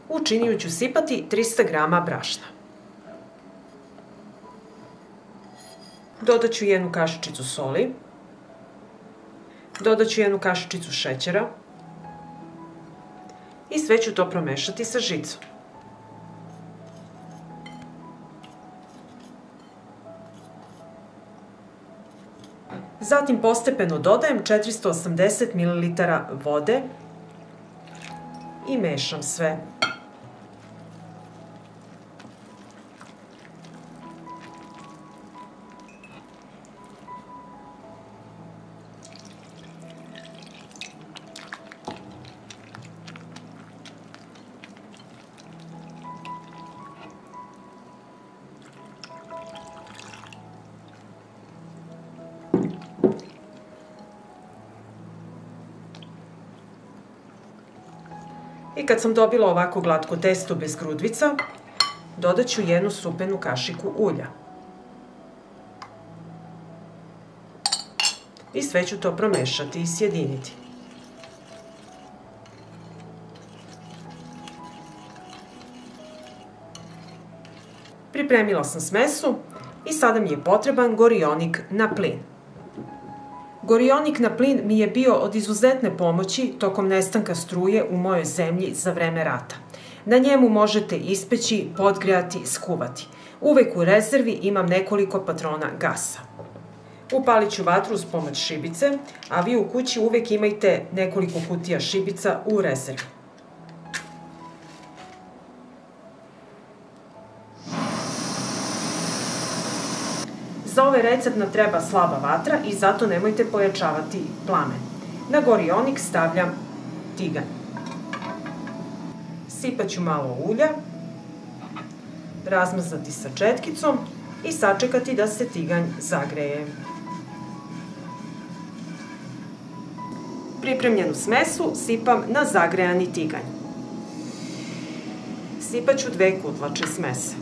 U činiju ću sipati 300 g brašna. Dodat ću 1 kašičicu soli. Dodat ću 1 kašičicu šećera. I sve ću to promešati sa žicom. Zatim postepeno dodajem 480 ml vode i mešam sve. I kad sam dobila ovako glatko testo bez grudvica, dodat ću 1 supenu kašiku ulja. I sve ću to promešati i sjediniti. Pripremila sam smesu i sada mi je potreban gorionik na plin. Gorionik na plin mi je bio od izuzetne pomoći tokom nestanka struje u mojoj zemlji za vreme rata. Na njemu možete ispeći, podgrejati, skuvati. Uvek u rezervi imam nekoliko patrona gasa. Upalit ću vatru uz pomoć šibice, a vi u kući uvek imajte nekoliko kutija šibica u rezervi. Za ovaj recept nam treba slaba vatra i zato nemojte pojačavati plamen. Na gorionik stavljam tiganj. Sipat ću malo ulja, razmazati sa četkicom i sačekati da se tiganj zagreje. Pripremljenu smesu sipam na zagrejani tiganj. Sipat ću 2 kutlače smese.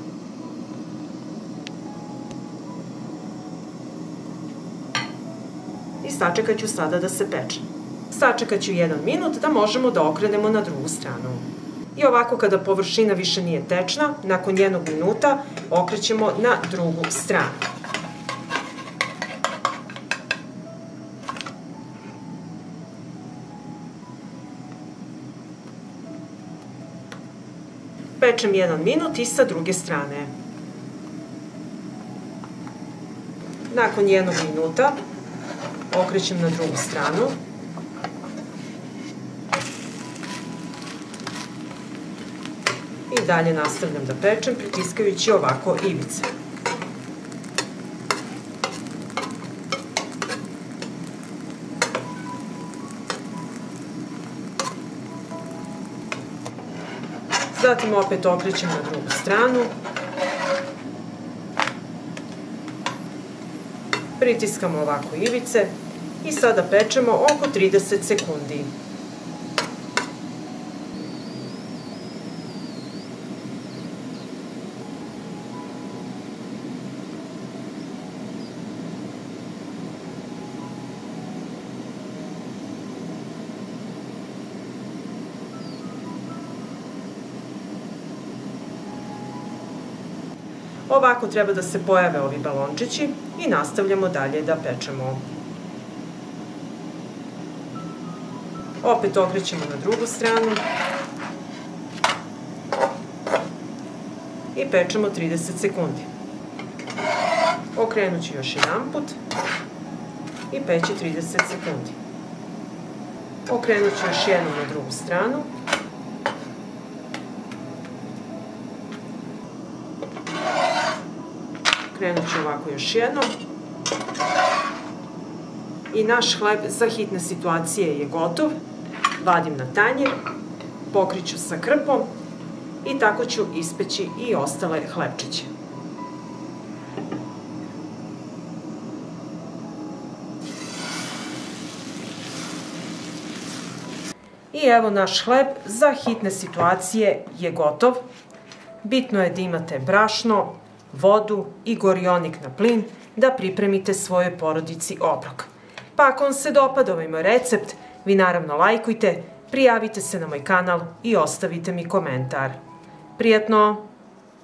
I sačekat ću sada da se peče. Sačekat ću 1 minut da možemo da okrenemo na drugu stranu. I ovako kada površina više nije tečna, nakon 1 minuta okrećemo na drugu stranu. Pečem 1 minut i sa druge strane. Nakon 1 minuta okrećem na drugu stranu. I dalje nastavljam da pečem pritiskajući ovako ivice. Zatim opet okrećem na drugu stranu. Pritiskamo ovako ivice i sada pečemo oko 30 sekundi. Ovako treba da se pojave ovi balončići i nastavljamo dalje da pečemo. Opet okrećemo na drugu stranu i pečemo 30 sekundi. Okrenut ću još jedan put i peći 30 sekundi. Okrenut ću još jednom na drugu stranu. Krenut ću ovako još jednom. I naš hleb za hitne situacije je gotov. Vadim na tanjir, pokriću sa krpom i tako ću ispeći i ostale hlebčiće. I evo naš hleb za hitne situacije je gotov. Bitno je da imate brašno, vodu i gorionik na plin da pripremite svojoj porodici obrok. Pa ako vam se dopada ovaj moj recept, vi naravno lajkujte, Prijavite se na moj kanal i ostavite mi komentar. Prijatno!